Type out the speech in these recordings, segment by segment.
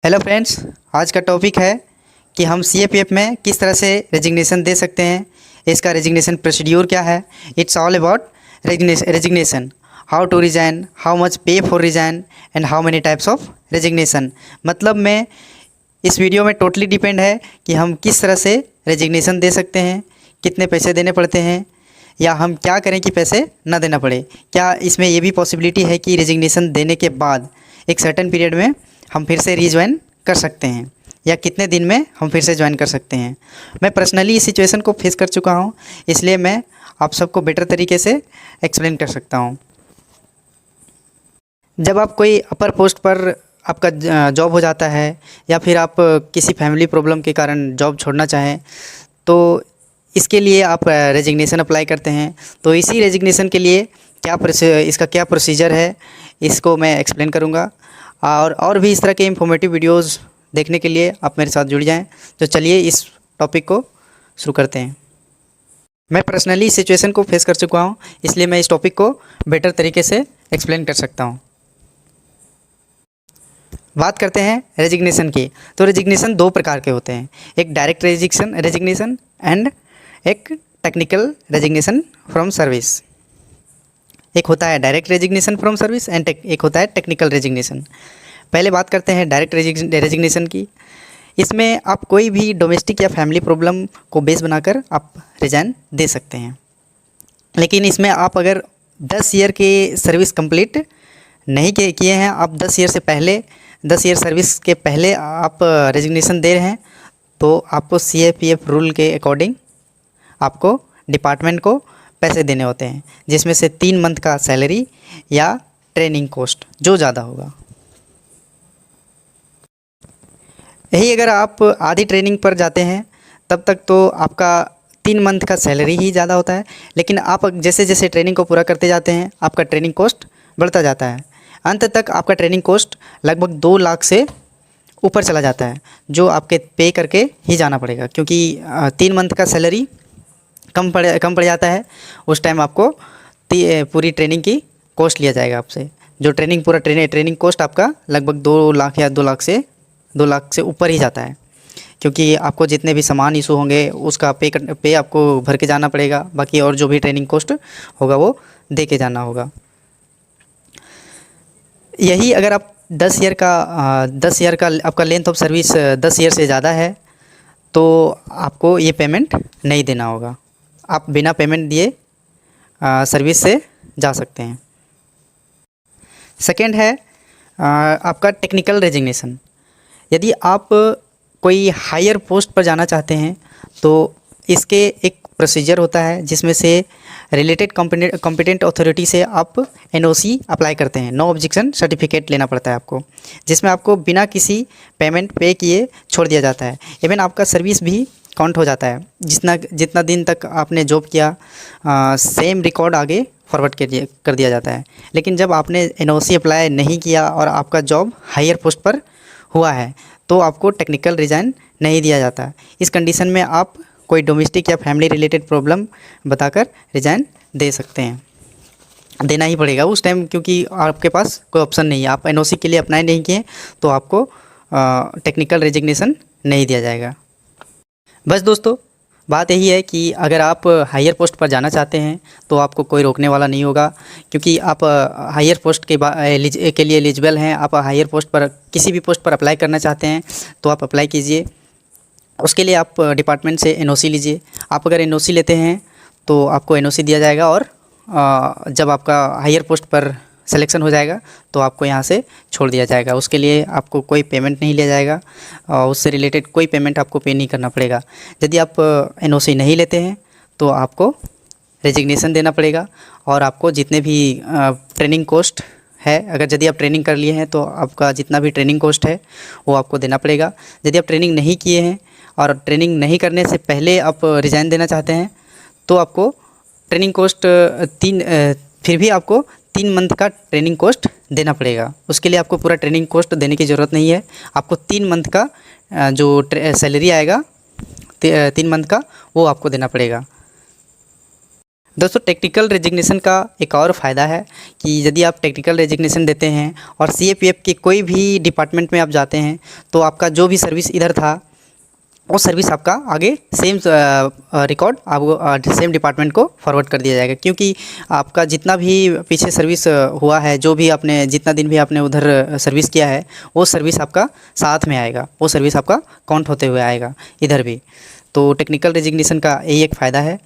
Hello friends, आज का topic है कि हम सीएपीएफ में किस तरह से रेजिग्नेशन दे सकते हैं। इसका रेजिग्नेशन प्रोसीड्यूर क्या है। It's all about resignation, how to resign, how much pay for resign and how many types of resignation. मतलब में इस वीडियो में टोटली डिपेंड है कि हम किस तरह से रेजिग्नेशन दे सकते हैं, कितने पैसे देने पड़ते हैं, या हम क्या करें कि पैसे ना देना पड़े। क्या इसमें ये भी पॉसिबिलिटी है कि रेजिग्नेशन देने के बाद एक सर्टेन पीरियड में हम फिर से रीज्वाइन कर सकते हैं, या कितने दिन में हम फिर से ज्वाइन कर सकते हैं। मैं पर्सनली इस सिचुएशन को फेस कर चुका हूँ, इसलिए मैं आप सबको बेटर तरीके से एक्सप्लेन कर सकता हूँ। जब आप कोई अपर पोस्ट पर आपका जॉब हो जाता है, या फिर आप किसी फैमिली प्रॉब्लम के कारण जॉब छोड़ना चाहें, तो इसके लिए आप रेजिग्नेशन अप्लाई करते हैं। तो इसी रेजिग्नेशन के लिए इसका क्या प्रोसीजर है, इसको मैं एक्सप्लेन करूँगा। और भी इस तरह के इंफॉर्मेटिव वीडियोस देखने के लिए आप मेरे साथ जुड़ जाएं। तो चलिए इस टॉपिक को शुरू करते हैं। मैं पर्सनली इस सिचुएशन को फेस कर चुका हूं, इसलिए मैं इस टॉपिक को बेटर तरीके से एक्सप्लेन कर सकता हूं। बात करते हैं रेजिग्नेशन की। तो रेजिग्नेशन दो प्रकार के होते हैं, एक डायरेक्ट रेजिग्नेशन एंड एक टेक्निकल रेजिग्नेशन फ्रॉम सर्विस। एक होता है direct resignation from service and एक होता है टेक्निकल रेजिग्नेशन। पहले बात करते हैं डायरेक्ट रेजिग्नेशन की। इसमें आप कोई भी डोमेस्टिक या फैमिली प्रॉब्लम को बेस बनाकर आप रिजाइन दे सकते हैं। लेकिन इसमें आप अगर 10 ईयर के सर्विस कंप्लीट नहीं किए हैं, आप 10 ईयर से पहले 10 ईयर सर्विस के पहले आप रेजिग्नेशन दे रहे हैं, तो आपको सीएपीएफ रूल के अकॉर्डिंग आपको डिपार्टमेंट को पैसे देने होते हैं, जिसमें से 3 मंथ का सैलरी या ट्रेनिंग कॉस्ट जो ज़्यादा होगा। यही अगर आप आधी ट्रेनिंग पर जाते हैं तब तक तो आपका 3 मंथ का सैलरी ही ज़्यादा होता है। लेकिन आप जैसे जैसे ट्रेनिंग को पूरा करते जाते हैं, आपका ट्रेनिंग कॉस्ट बढ़ता जाता है। अंत तक आपका ट्रेनिंग कॉस्ट लगभग 2 लाख से ऊपर चला जाता है, जो आपके पे करके ही जाना पड़ेगा, क्योंकि 3 मंथ का सैलरी कम पड़ जाता है। उस टाइम आपको पूरी ट्रेनिंग की कॉस्ट लिया जाएगा आपसे, जो ट्रेनिंग कॉस्ट आपका लगभग 2 लाख या 2 लाख से ऊपर ही जाता है, क्योंकि आपको जितने भी सामान इशू होंगे उसका पे आपको भर के जाना पड़ेगा। बाकी और जो भी ट्रेनिंग कॉस्ट होगा वो दे के जाना होगा। यही अगर आप 10 ईयर का आपका लेंथ ऑफ सर्विस 10 ईयर से ज़्यादा है, तो आपको ये पेमेंट नहीं देना होगा। आप बिना पेमेंट दिए सर्विस से जा सकते हैं। सेकेंड है आपका टेक्निकल रेजिग्नेशन। यदि आप कोई हायर पोस्ट पर जाना चाहते हैं, तो इसके एक प्रोसीजर होता है, जिसमें से रिलेटेड कॉम्पिटेंट अथॉरिटी से आप एनओसी अप्लाई करते हैं। नो ऑब्जेक्शन सर्टिफिकेट लेना पड़ता है आपको, जिसमें आपको बिना किसी पेमेंट पे किए छोड़ दिया जाता है। इवन आपका सर्विस भी काउंट हो जाता है। जितना दिन तक आपने जॉब किया, सेम रिकॉर्ड आगे फॉरवर्ड कर दिया जाता है। लेकिन जब आपने एनओसी अप्लाई नहीं किया और आपका जॉब हायर पोस्ट पर हुआ है, तो आपको टेक्निकल रिजाइन नहीं दिया जाता। इस कंडीशन में आप कोई डोमेस्टिक या फैमिली रिलेटेड प्रॉब्लम बताकर रिजाइन दे सकते हैं। देना ही पड़ेगा उस टाइम, क्योंकि आपके पास कोई ऑप्शन नहीं है। आप एनओसी के लिए अप्लाई नहीं किए तो आपको टेक्निकल रेजिग्नेशन नहीं दिया जाएगा। बस दोस्तों, बात यही है कि अगर आप हायर पोस्ट पर जाना चाहते हैं तो आपको कोई रोकने वाला नहीं होगा, क्योंकि आप हायर पोस्ट के लिए एलिजिबल हैं। आप हायर पोस्ट पर किसी भी पोस्ट पर अप्लाई करना चाहते हैं तो आप अप्लाई कीजिए। उसके लिए आप डिपार्टमेंट से एनओसी लीजिए। आप अगर एनओसी लेते हैं तो आपको एनओसी दिया जाएगा, और जब आपका हायर पोस्ट पर सिलेक्शन हो जाएगा तो आपको यहाँ से छोड़ दिया जाएगा। उसके लिए आपको कोई पेमेंट नहीं लिया जाएगा, और उससे रिलेटेड कोई पेमेंट आपको पे नहीं करना पड़ेगा। यदि आप एनओसी नहीं लेते हैं तो आपको रेजिग्नेशन देना पड़ेगा, और आपको जितने भी ट्रेनिंग कॉस्ट है, अगर यदि आप ट्रेनिंग कर लिए हैं तो आपका जितना भी ट्रेनिंग कॉस्ट है वो आपको देना पड़ेगा। यदि आप ट्रेनिंग नहीं किए हैं और ट्रेनिंग नहीं करने से पहले आप रिज़ाइन देना चाहते हैं, तो आपको ट्रेनिंग कॉस्ट फिर भी आपको 3 मंथ का ट्रेनिंग कॉस्ट देना पड़ेगा। उसके लिए आपको पूरा ट्रेनिंग कॉस्ट देने की ज़रूरत नहीं है। आपको 3 मंथ का जो सैलरी आएगा 3 मंथ का, वो आपको देना पड़ेगा। दोस्तों टेक्निकल रेजिग्नेशन का एक और फ़ायदा है कि यदि आप टेक्निकल रेजिग्नेशन देते हैं और सीएपीएफ के कोई भी डिपार्टमेंट में आप जाते हैं तो आपका जो भी सर्विस इधर था वो सर्विस आपका आगे सेम रिकॉर्ड आपको सेम डिपार्टमेंट को फॉरवर्ड कर दिया जाएगा, क्योंकि आपका जितना भी पीछे सर्विस हुआ है, जो भी आपने जितना दिन भी आपने उधर सर्विस किया है, वो सर्विस आपका साथ में आएगा, वो सर्विस आपका काउंट होते हुए आएगा इधर भी। तो टेक्निकल रेजिग्नेशन का यही एक फ़ायदा है।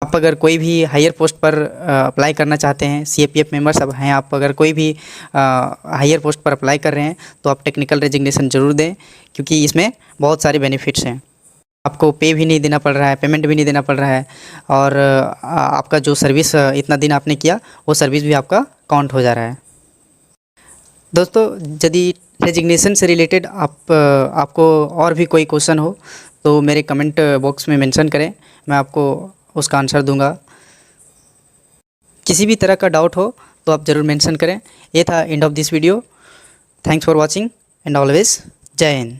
आप अगर कोई भी हायर पोस्ट पर अप्लाई करना चाहते हैं, सीएपीएफ मेंबर सब हैं, आप अगर कोई भी हायर पोस्ट पर अप्लाई कर रहे हैं तो आप टेक्निकल रेजिग्नेशन ज़रूर दें, क्योंकि इसमें बहुत सारे बेनिफिट्स हैं। आपको पे भी नहीं देना पड़ रहा है, पेमेंट भी नहीं देना पड़ रहा है, और आपका जो सर्विस इतना दिन आपने किया वो सर्विस भी आपका काउंट हो जा रहा है। दोस्तों यदि रेजिग्नेशन से रिलेटेड आपको और भी कोई क्वेश्चन हो तो मेरे कमेंट बॉक्स में मेंशन करें, मैं आपको उसका आंसर दूंगा। किसी भी तरह का डाउट हो तो आप ज़रूर मेंशन करें। ये था end of this video. Thanks for watching and always जय हिंद।